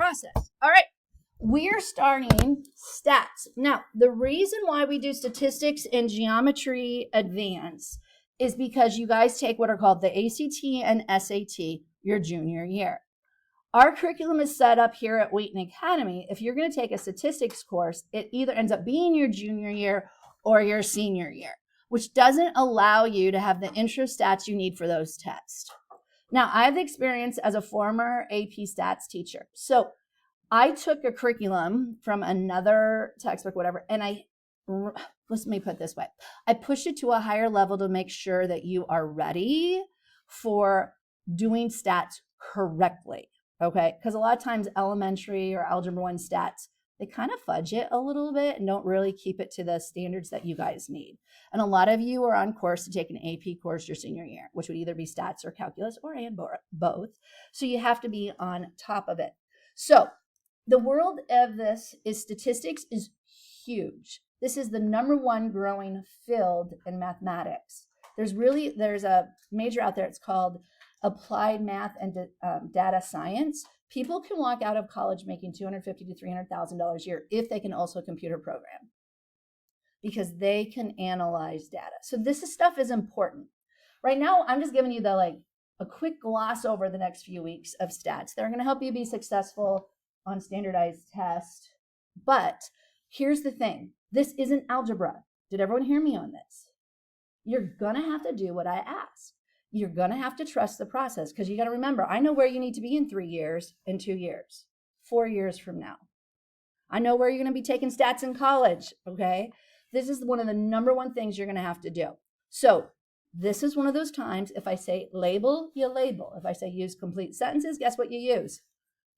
process. All right. We're starting stats. Now, the reason why we do statistics and geometry advance is because you guys take what are called the ACT and SAT your junior year. Our curriculum is set up here at Wheaton Academy. If you're going to take a statistics course, it either ends up being your junior year or your senior year, which doesn't allow you to have the intro stats you need for those tests. Now, I have experience as a former AP stats teacher. So I took a curriculum from another textbook, whatever, and let me put it this way. I pushed it to a higher level to make sure that you are ready for doing stats correctly, okay? Because a lot of times elementary or Algebra 1 stats, they kind of fudge it a little bit and don't really keep it to the standards that you guys need. And a lot of you are on course to take an AP course your senior year, which would either be stats or calculus or and both. So you have to be on top of it. So the world of this is statistics is huge. This is the #1 growing field in mathematics. There's a major out there. It's called applied math and data science. People can walk out of college making $250,000 to $300,000 a year if they can also computer program, because they can analyze data. So this stuff is important. Right now, I'm just giving you a quick gloss over the next few weeks of stats. They're going to help you be successful on standardized tests. But here's the thing. This isn't algebra. Did everyone hear me on this? You're going to have to do what I ask. You're going to have to trust the process, because you got to remember, I know where you need to be in 3 years, in 2 years, 4 years from now. I know where you're going to be taking stats in college, okay? This is one of the #1 things you're going to have to do. So this is one of those times, if I say label, you label. If I say use complete sentences, guess what you use?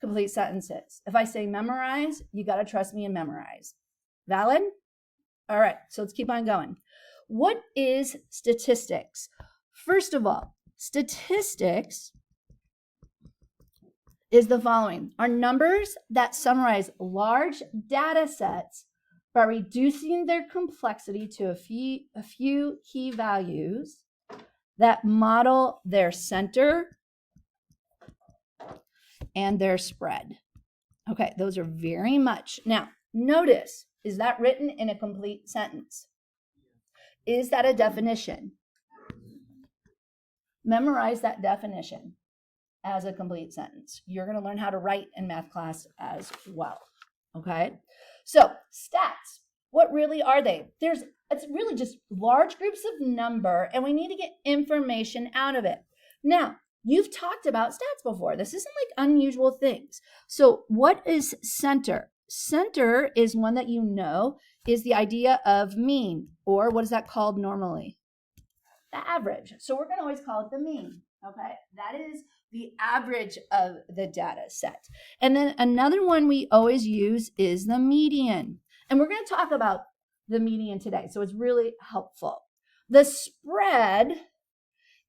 Complete sentences. If I say memorize, you got to trust me and memorize. Valid? All right, so let's keep on going. What is statistics? First of all, statistics is the following: are numbers that summarize large data sets by reducing their complexity to a few key values that model their center and their spread. Okay, those are very much. Now, notice, is that written in a complete sentence? Is that a definition? Memorize that definition as a complete sentence. You're going to learn how to write in math class as well. Okay, so stats, what really are they? It's really just large groups of number, and we need to get information out of it. Now, you've talked about stats before. This isn't like unusual things. So what is center? Center is one that you know is the idea of mean, or what is that called normally? The average. So we're going to always call it the mean. Okay, that is the average of the data set. And then another one we always use is the median. And we're going to talk about the median today. So it's really helpful. The spread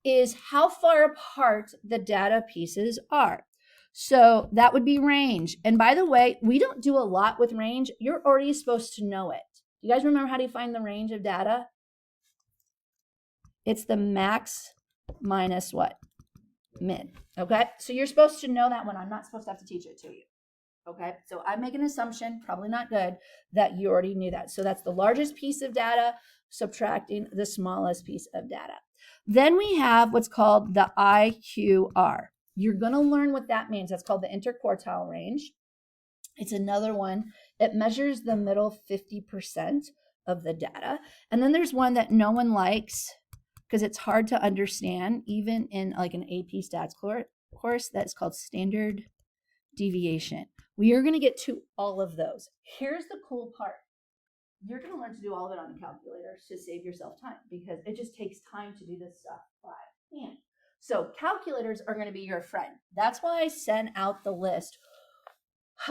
is how far apart the data pieces are. So that would be range. And by the way, we don't do a lot with range. You're already supposed to know it. You guys remember how to find the range of data? It's the max minus what? Min. Okay, so you're supposed to know that one. I'm not supposed to have to teach it to you. Okay, so I make an assumption, probably not good, that you already knew that. So that's the largest piece of data subtracting the smallest piece of data. Then we have what's called the IQR. You're going to learn what that means. That's called the interquartile range. It's another one. It measures the middle 50% of the data. And then there's one that no one likes because it's hard to understand, even in like an AP stats course, that's called standard deviation. We are going to get to all of those. Here's the cool part. You're going to learn to do all of it on a calculator to save yourself time, because it just takes time to do this stuff by hand. So calculators are going to be your friend. That's why I sent out the list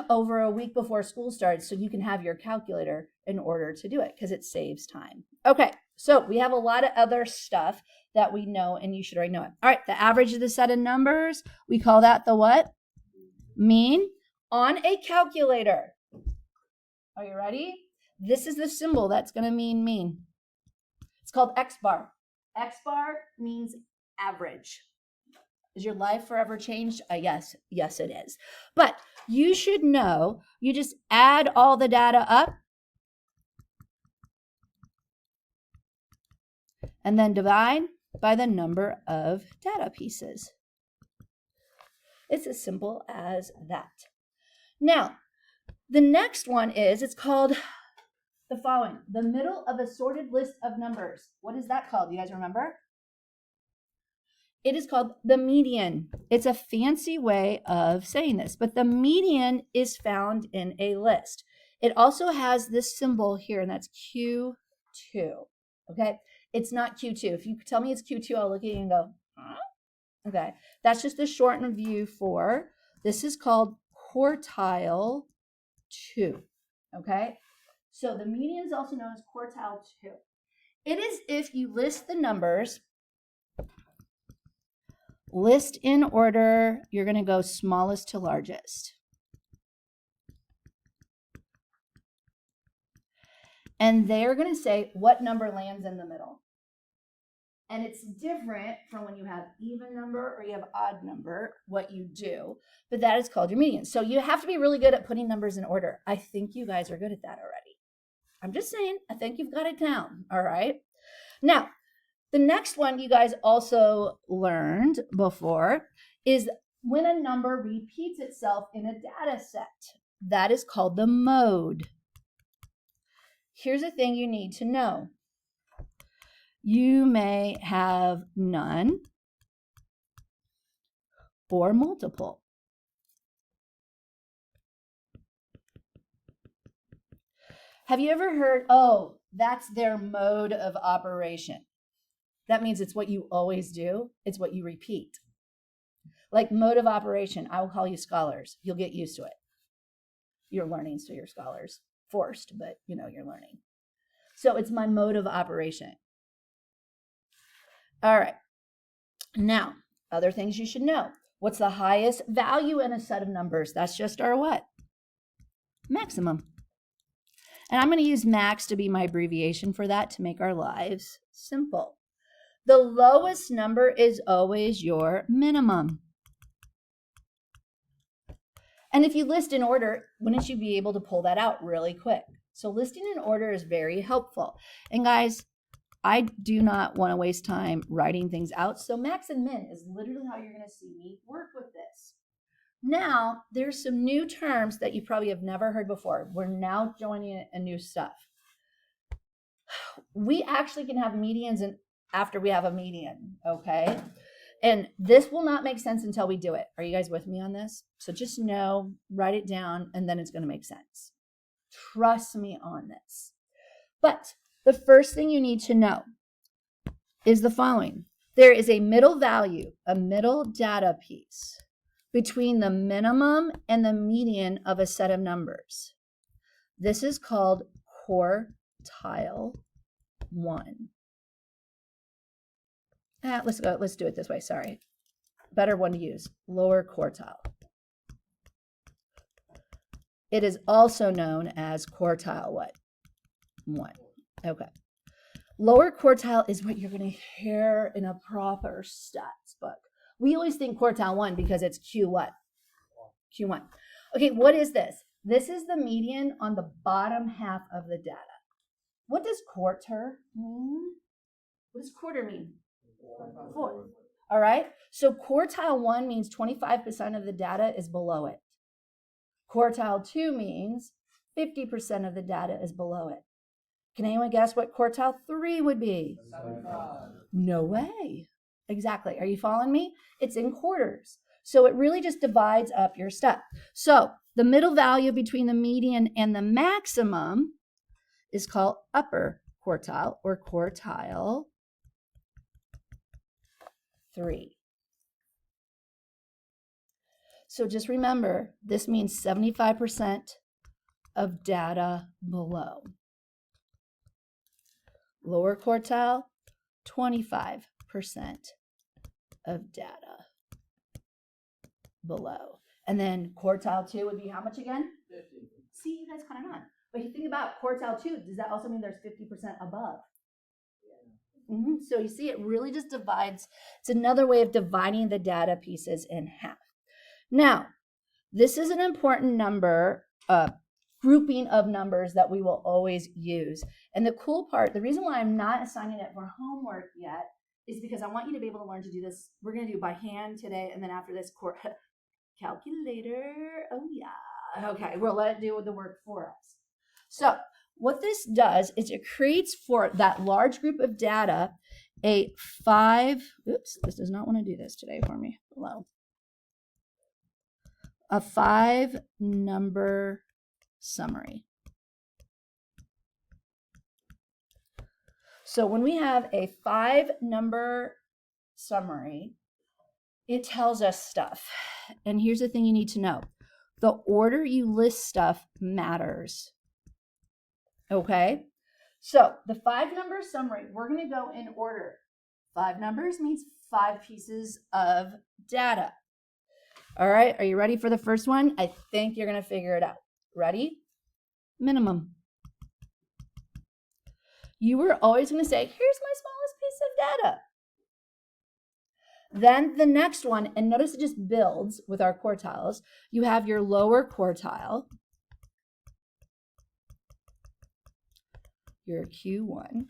over a week before school starts, so you can have your calculator in order to do it, because it saves time. Okay, so we have a lot of other stuff that we know, and you should already know it. All right, the average of the set of numbers, we call that the what? Mean. On a calculator. Are you ready? This is the symbol that's going to mean mean. It's called X bar. X bar means average. Is your life forever changed? Yes, it is. But you should know, you just add all the data up and then divide by the number of data pieces. It's as simple as that. Now, the next one is, it's called the following, the middle of a sorted list of numbers. What is that called? You guys remember? It is called the median. It's a fancy way of saying this, but the median is found in a list. It also has this symbol here, and that's Q2. Okay, it's not Q2. If you tell me it's Q2, I'll look at you and go, huh? Okay, that's just the shortened view for, this is called quartile 2. Okay, so the median is also known as quartile 2. It is if you list the numbers, list in order, you're going to go smallest to largest. And they're going to say what number lands in the middle. And it's different from when you have even number or you have odd number, what you do. But that is called your median. So you have to be really good at putting numbers in order. I think you guys are good at that already. I'm just saying, I think you've got it down. All right. Now, the next one you guys also learned before is when a number repeats itself in a data set. That is called the mode. Here's a thing you need to know. You may have none or multiple. Have you ever heard, oh, that's their mode of operation? That means it's what you always do. It's what you repeat. Like mode of operation, I will call you scholars. You'll get used to it. You're learning, so you're scholars. Forced, but you know you're learning. So it's my mode of operation. All right. Now, other things you should know. What's the highest value in a set of numbers? That's just our what? Maximum. And I'm going to use max to be my abbreviation for that to make our lives simple. The lowest number is always your minimum. And if you list in order, wouldn't you be able to pull that out really quick? So listing in order is very helpful. And guys, I do not want to waste time writing things out. So max and min is literally how you're going to see me work with this. Now, there's some new terms that you probably have never heard before. We're now joining a new stuff. We actually can have medians after we have a median, okay? And this will not make sense until we do it. Are you guys with me on this? So just know, write it down, and then it's going to make sense. Trust me on this. But the first thing you need to know is the following. There is a middle value, a middle data piece between the minimum and the median of a set of numbers. This is called quartile 1. Let's do it this way. Sorry. Better one to use. Lower quartile. It is also known as quartile what? 1. Okay. Lower quartile is what you're going to hear in a proper stats book. We always think quartile 1 because it's Q what? Q1. Okay, what is this? This is the median on the bottom half of the data. What does quarter mean? What does quarter mean? 4. All right. So quartile 1 means 25% of the data is below it. Quartile 2 means 50% of the data is below it. Can anyone guess what quartile 3 would be? 75. No way. Exactly. Are you following me? It's in quarters. So it really just divides up your stuff. So the middle value between the median and the maximum is called upper quartile or quartile 3. So just remember, this means 75% of data below. Lower quartile, 25% of data below. And then quartile 2 would be how much again? 50. See, you guys kind of not. But you think about quartile 2, does that also mean there's 50% above? So you see, it really just divides. It's another way of dividing the data pieces in half. Now, this is an important number, grouping of numbers that we will always use. And the cool part, the reason why I'm not assigning it for homework yet is because I want you to be able to learn to do this. We're going to do by hand today, and then after this, calculator. Oh, yeah. Okay, we'll let it do the work for us. So what this does is it creates for that large group of data a oops, this does not want to do this today for me. Hello. A 5-number summary. So when we have a 5-number summary, it tells us stuff. And here's the thing you need to know. The order you list stuff matters. Okay? So the 5-number summary, we're going to go in order. 5 numbers means 5 pieces of data. All right, are you ready for the first one? I think you're going to figure it out. Ready? Minimum. You were always going to say, here's my smallest piece of data. Then the next one, and notice it just builds with our quartiles. You have your lower quartile, your Q1.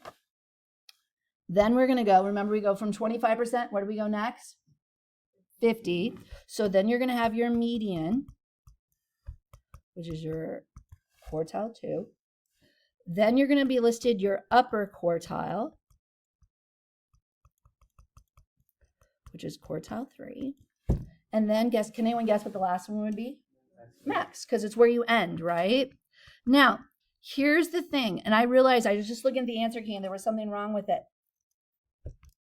Then we're going to go, remember we go from 25%, where do we go next? 50. So then you're going to have your median, which is your quartile 2. Then you're going to be listed your upper quartile, which is quartile 3. And then can anyone guess what the last one would be? Max, because it's where you end, right? Now, here's the thing, and I realized I was just looking at the answer key and there was something wrong with it.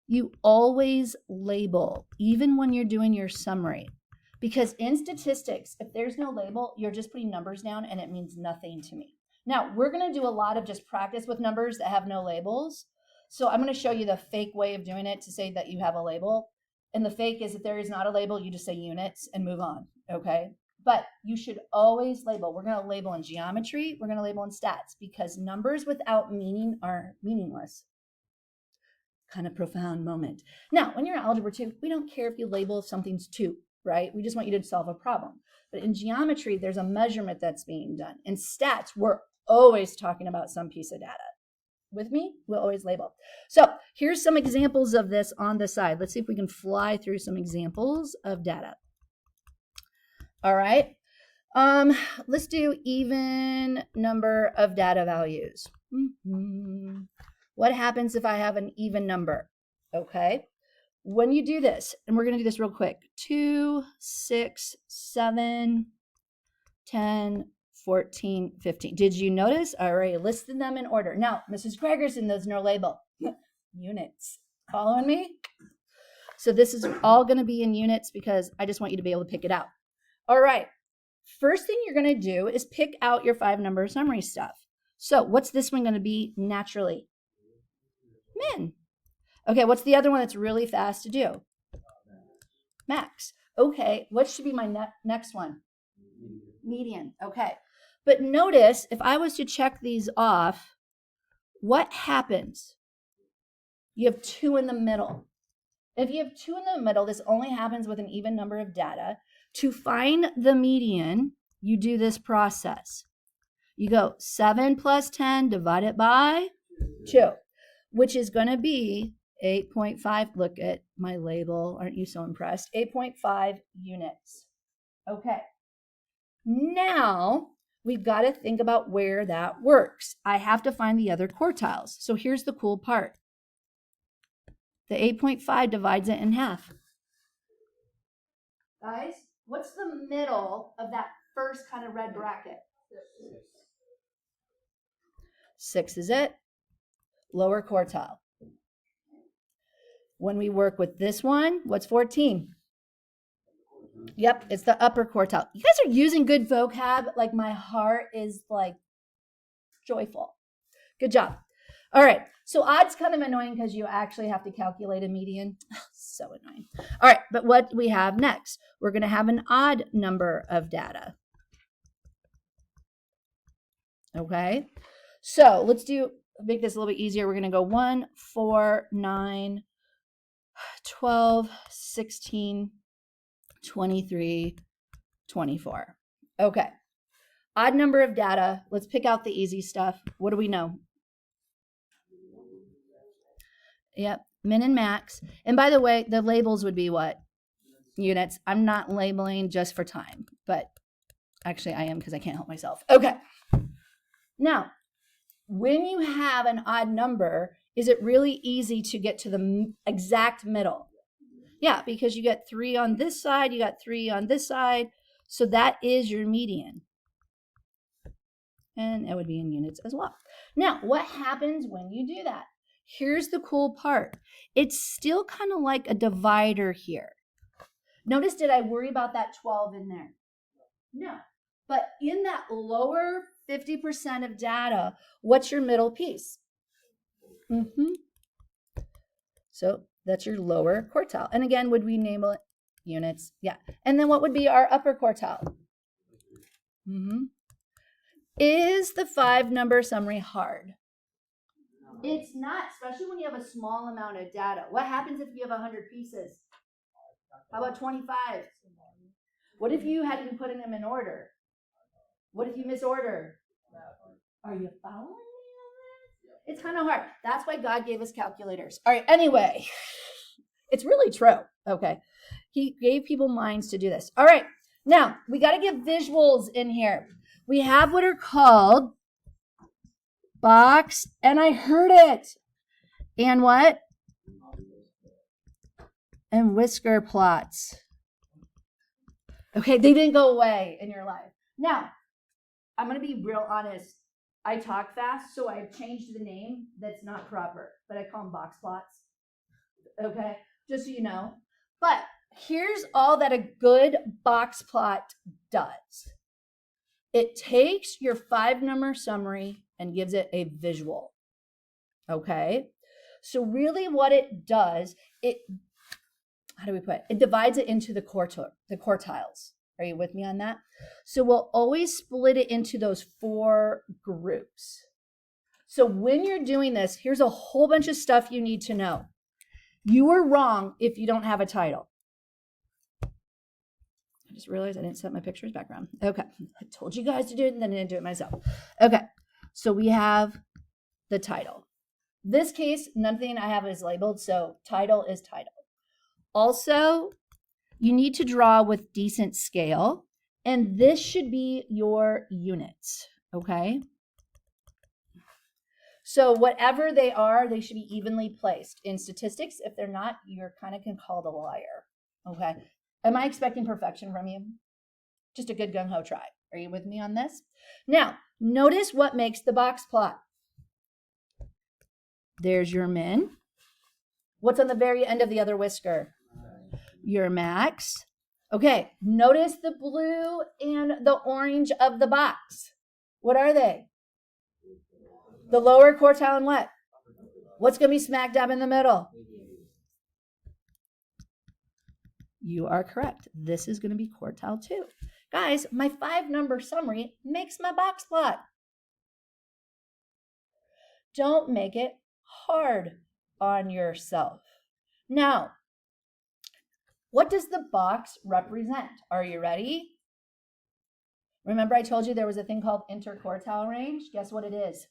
You always label, even when you're doing your summary. Because in statistics, if there's no label, you're just putting numbers down and it means nothing to me. Now, we're going to do a lot of just practice with numbers that have no labels. So I'm going to show you the fake way of doing it to say that you have a label. And the fake is if there is not a label, you just say units and move on, okay? But you should always label. We're going to label in geometry. We're going to label in stats because numbers without meaning are meaningless. Kind of profound moment. Now, when you're in algebra 2, we don't care if you label if something's 2, right? We just want you to solve a problem. But in geometry, there's a measurement that's being done. In stats, we're always talking about some piece of data. With me? We'll always label. So here's some examples of this on the side. Let's see if we can fly through some examples of data. All right. Let's do even number of data values. What happens if I have an even number? Okay. When you do this, and we're going to do this real quick, 2, 6, 7, 10, 14, 15. Did you notice? I already listed them in order. Now, Mrs. Gregerson, there's no label. Units. Following me? So this is all going to be in units because I just want you to be able to pick it out. All right. First thing you're going to do is pick out your 5-number summary stuff. So what's this one going to be naturally? Min. Okay, what's the other one that's really fast to do? Max. Okay, what should be my next one? Median. Okay. But notice, if I was to check these off, what happens? You have 2 in the middle. If you have 2 in the middle, this only happens with an even number of data. To find the median, you do this process. You go 7 plus 10 divided by 2. Which is going to be 8.5. Look at my label. Aren't you so impressed? 8.5 units. Okay. Now, we've got to think about where that works. I have to find the other quartiles. So here's the cool part. The 8.5 divides it in half. Guys, what's the middle of that first kind of red bracket? 6 is it? Lower quartile. When we work with this one, what's 14? Yep, it's the upper quartile. You guys are using good vocab. Like my heart is like joyful. Good job. All right, so odd's kind of annoying because you actually have to calculate a median. So annoying. All right, but what we have next? We're going to have an odd number of data. Okay, so let's do make this a little bit easier. We're going to go 1, 4, 9, 12, 16, 23, 24. Okay. Odd number of data. Let's pick out the easy stuff. What do we know? Yep, min and max. And by the way, the labels would be what? Units. I'm not labeling just for time, but actually I am because I can't help myself. Okay. Now, when you have an odd number, is it really easy to get to the exact middle? Yeah, because you got 3 on this side, you got 3 on this side. So that is your median. And it would be in units as well. Now, what happens when you do that? Here's the cool part. It's still kind of like a divider here. Notice, did I worry about that 12 in there? No. But in that lower 50% of data, what's your middle piece? So that's your lower quartile. And again, would we name it units? Yeah. And then what would be our upper quartile? Is the 5-number summary hard? It's not, especially when you have a small amount of data. What happens if you have 100 pieces? How about 25? What if you hadn't been putting them in order? What if you misorder? Are you following me on this? It's kind of hard. That's why God gave us calculators. All right, anyway, it's really true. Okay. He gave people minds to do this. All right, now we got to get visuals in here. We have what are called box, and I heard it. And what? And whisker plots. Okay, they didn't go away in your life. Now, I'm going to be real honest. I talk fast, so I've changed the name. That's not proper, but I call them box plots. Okay, just so you know. But here's all that a good box plot does. It takes your 5-number summary and gives it a visual. Okay, so really what it does, how do we put it? It divides it into the quartiles. Are you with me on that? So we'll always split it into those 4 groups. So when you're doing this, here's a whole bunch of stuff you need to know. You are wrong if you don't have a title. I just realized I didn't set my pictures background. Okay, I told you guys to do it and then I didn't do it myself. Okay, so we have the title. This case, nothing I have is labeled, so title is title. Also, you need to draw with decent scale, and this should be your units, okay? So whatever they are, they should be evenly placed. In statistics, if they're not, you're kind of called a liar, okay? Am I expecting perfection from you? Just a good gung-ho try. Are you with me on this? Now, notice what makes the box plot. There's your min. What's on the very end of the other whisker? Your max. Okay, notice the blue and the orange of the box. What are they? The lower quartile and what? What's going to be smack dab in the middle? You are correct. This is going to be quartile 2. Guys, my 5-number summary makes my box plot. Don't make it hard on yourself. Now, what does the box represent? Are you ready? Remember I told you there was a thing called interquartile range? Guess what it is?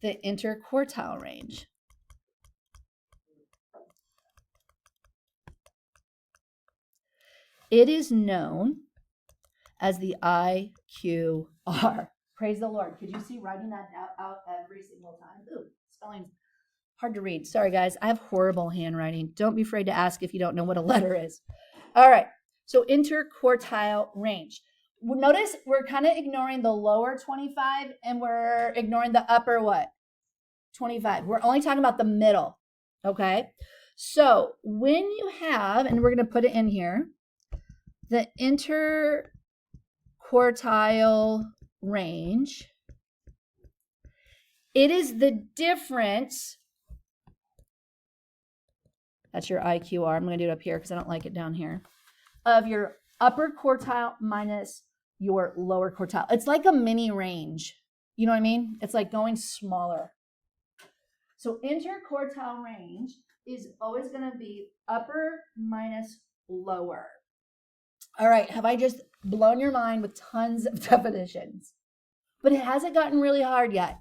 The interquartile range. It is known as the IQR. Praise the Lord. Could you see writing that out every single time? Ooh, spelling's hard to read. Sorry, guys. I have horrible handwriting. Don't be afraid to ask if you don't know what a letter is. All right. So interquartile range. Notice we're kind of ignoring the lower 25 and we're ignoring the upper what? 25. We're only talking about the middle. Okay. So when you have, and we're going to put it in here, the interquartile range, it is the difference. That's your IQR. I'm going to do it up here because I don't like it down here. Of your upper quartile minus your lower quartile. It's like a mini range. You know what I mean? It's like going smaller. So interquartile range is always going to be upper minus lower. All right, have I just blown your mind with tons of definitions? But it hasn't gotten really hard yet.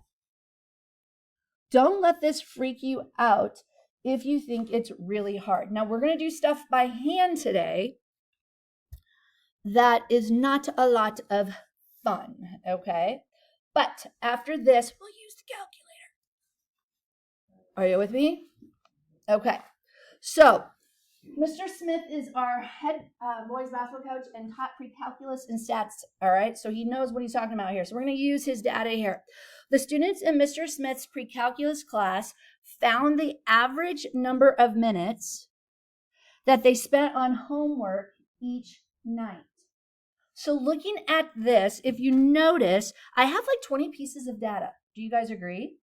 Don't let this freak you out if you think it's really hard. Now, we're going to do stuff by hand today that is not a lot of fun, okay? But after this, we'll use the calculator. Are you with me? Okay. So, Mr. Smith is our head boys basketball coach and taught pre-calculus and stats, all right? So he knows what he's talking about here. So we're going to use his data here. The students in Mr. Smith's pre-calculus class found the average number of minutes that they spent on homework each night. So looking at this, if you notice, I have like 20 pieces of data. Do you guys agree?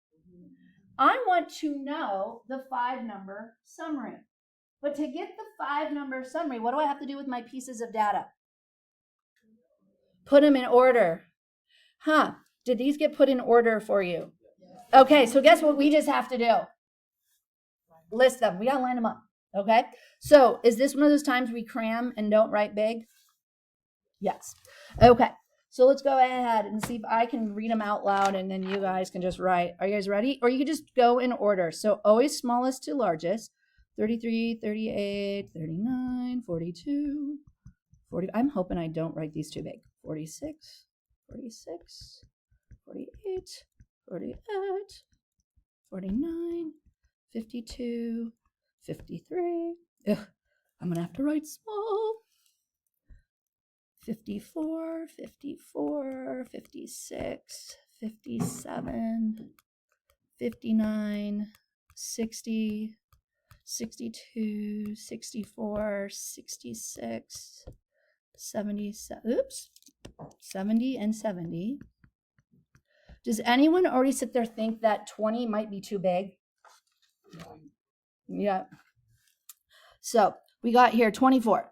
I want to know the 5-number summary. But to get the 5-number summary, what do I have to do with my pieces of data? Put them in order. Huh? Did these get put in order for you? Okay, so guess what we just have to do? List them. We got to line them up. Okay? So is this one of those times we cram and don't write big? Yes. Okay. So let's go ahead and see if I can read them out loud and then you guys can just write. Are you guys ready? Or you can just go in order. So always smallest to largest. 33, 38, 39, 42, 40. I'm hoping I don't write these too big. 46, 46, 48, 48, 49, 52, 53. Ugh, I'm going to have to write small. 54, 54, 56, 57, 59, 60, 62, 64, 66, 77, 70 and 70. Does anyone already sit there think that 20 might be too big? Yeah. So we got here 24.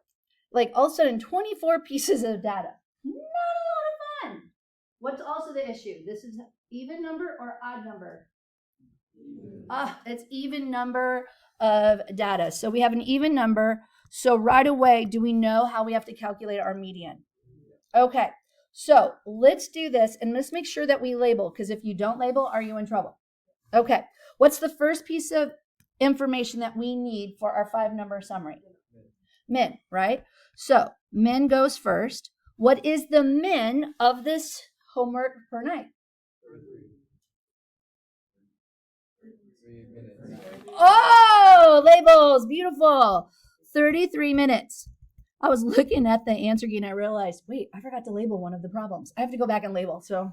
Like all of a sudden 24 pieces of data. Not a lot of fun. What's also the issue? This is even number or odd number? It's even number of data. So we have an even number. So right away, do we know how we have to calculate our median? Okay, so let's do this and let's make sure that we label, because if you don't label, are you in trouble? Okay, what's the first piece of information that we need for our 5-number summary? Min, right? So min goes first. What is the min of this homework per night? Oh, labels, beautiful. 33 minutes. I was looking at the answer key and I realized, wait, I forgot to label one of the problems. I have to go back and label. So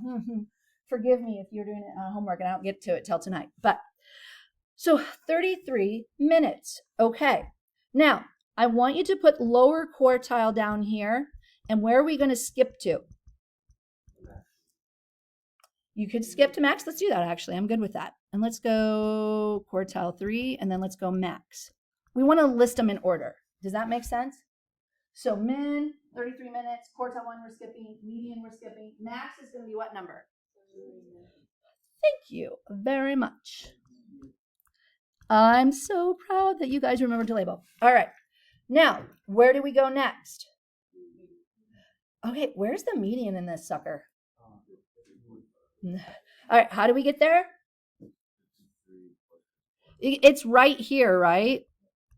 forgive me if you're doing it on homework and I don't get to it till tonight. But so 33 minutes. Okay. Now, I want you to put lower quartile down here. And where are we going to skip to? You could skip to max. Let's do that, actually. I'm good with that. And let's go quartile 3, and then let's go max. We want to list them in order. Does that make sense? So min, 33 minutes. Quartile 1, we're skipping. Median, we're skipping. Max is going to be what number? Thank you very much. I'm so proud that you guys remembered to label. All right. Now, where do we go next? Okay, where's the median in this sucker? All right, how do we get there? It's right here, right?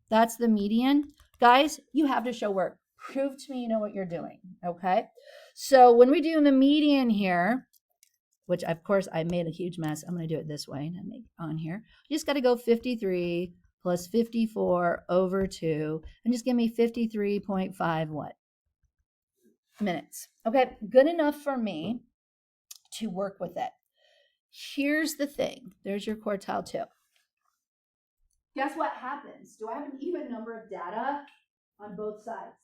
That's the median. Guys, you have to show work. Prove to me you know what you're doing, okay? So when we do the median here, which of course I made a huge mess. I'm going to do it this way and make on here. You just got to go 53 plus 54 over 2 and just give me 53.5 what? Minutes. Okay, good enough for me to work with it. Here's the thing. There's your quartile 2. Guess what happens? Do I have an even number of data on both sides?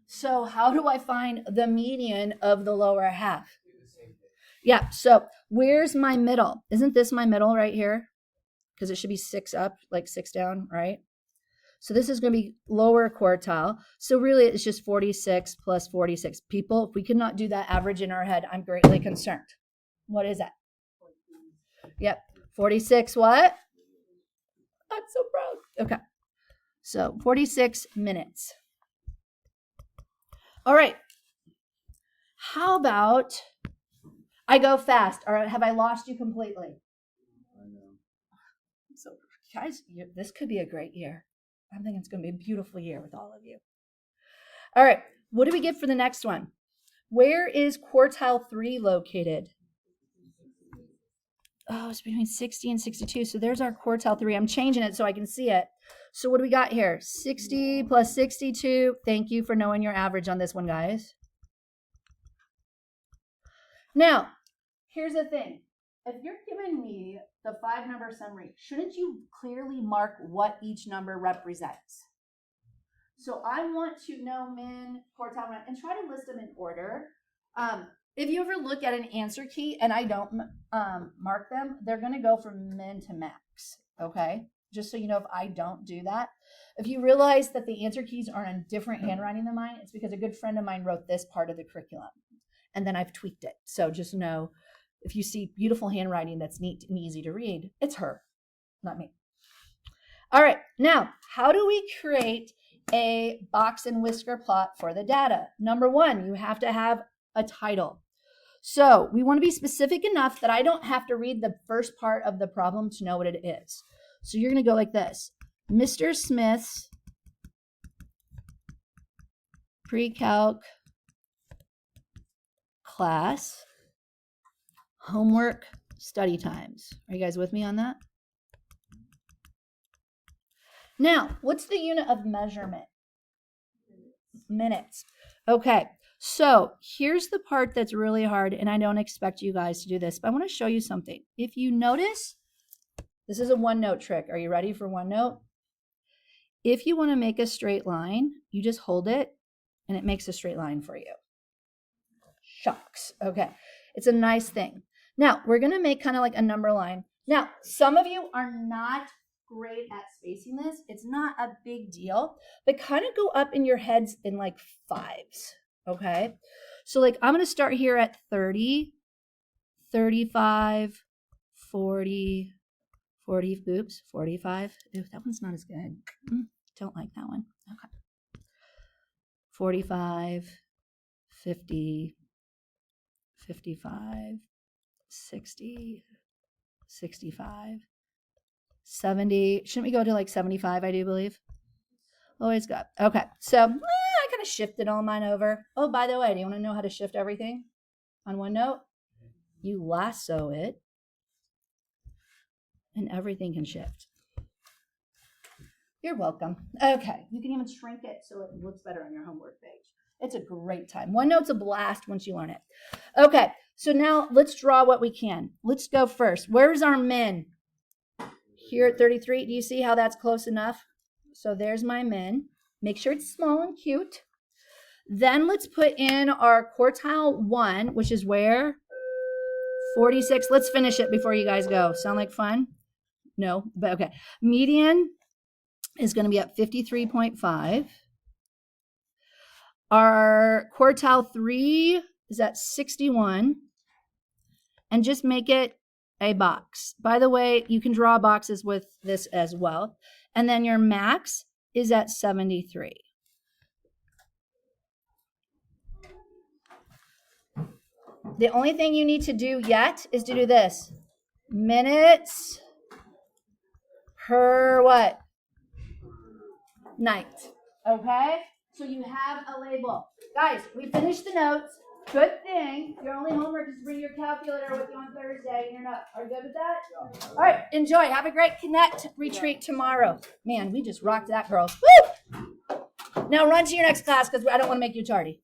So how do I find the median of the lower half? Yeah, so where's my middle? Isn't this my middle right here? Because it should be 6 up, like 6 down, right? So this is going to be lower quartile. So really it's just 46 plus 46. People, if we could not do that average in our head, I'm greatly concerned. What is that? Yep, 46 what? I'm so proud. Okay. So 46 minutes. All right. How about I go fast? Or have I lost you completely? I know. So, guys, this could be a great year. I think it's going to be a beautiful year with all of you. All right. What do we get for the next one? Where is quartile 3 located? Oh, it's between 60 and 62. So there's our quartile 3. I'm changing it so I can see it. So what do we got here? 60 plus 62. Thank you for knowing your average on this one, guys. Now, here's the thing. If you're giving me the 5-number summary, shouldn't you clearly mark what each number represents? So I want to know min, quartile, and try to list them in order. If you ever look at an answer key and I don't mark them, they're going to go from min to max, okay? Just so you know, if I don't do that. If you realize that the answer keys are in different handwriting than mine, it's because a good friend of mine wrote this part of the curriculum, and then I've tweaked it. So just know, if you see beautiful handwriting that's neat and easy to read, it's her, not me. All right, now, how do we create a box and whisker plot for the data? Number one, you have to have a title. So we want to be specific enough that I don't have to read the first part of the problem to know what it is. So you're going to go like this. Mr. Smith's pre-calc class homework study times. Are you guys with me on that? Now, what's the unit of measurement? Minutes. Okay, so here's the part that's really hard, and I don't expect you guys to do this, but I want to show you something. If you notice, this is a OneNote trick. Are you ready for OneNote? If you want to make a straight line, you just hold it, and it makes a straight line for you. Shucks. Okay, it's a nice thing. Now, we're going to make kind of like a number line. Now, some of you are not great at spacing this. It's not a big deal, but kind of go up in your heads in like 5s, okay? So like I'm going to start here at 30, 35, 40, 40, oops, 45. Ooh, that one's not as good. Don't like that one. Okay. 45, 50, 55, 60, 65, 70. Shouldn't we go to like 75, I do believe? Always good. Okay, so I kind of shifted all mine over. Oh, by the way, do you want to know how to shift everything on OneNote? You lasso it, and everything can shift. You're welcome. Okay, you can even shrink it so it looks better on your homework page. It's a great time. OneNote's a blast once you learn it. Okay, so now let's draw what we can. Let's go first. Where's our min? Here at 33. Do you see how that's close enough? So there's my min. Make sure it's small and cute. Then let's put in our quartile 1, which is where? 46. Let's finish it before you guys go. Sound like fun? No, but okay. Median is going to be at 53.5. Our quartile 3 is at 61. And just make it a box. By the way, you can draw boxes with this as well. And then your max is at 73. The only thing you need to do yet is to do this. Minutes per what? Night. Okay? So you have a label. Guys, we finished the notes. Good thing. Your only homework is to bring your calculator with you on Thursday, and you're not. Are you good with that? All right. Enjoy. Have a great Connect retreat tomorrow. Man, we just rocked that, girls. Woo! Now run to your next class because I don't want to make you tardy.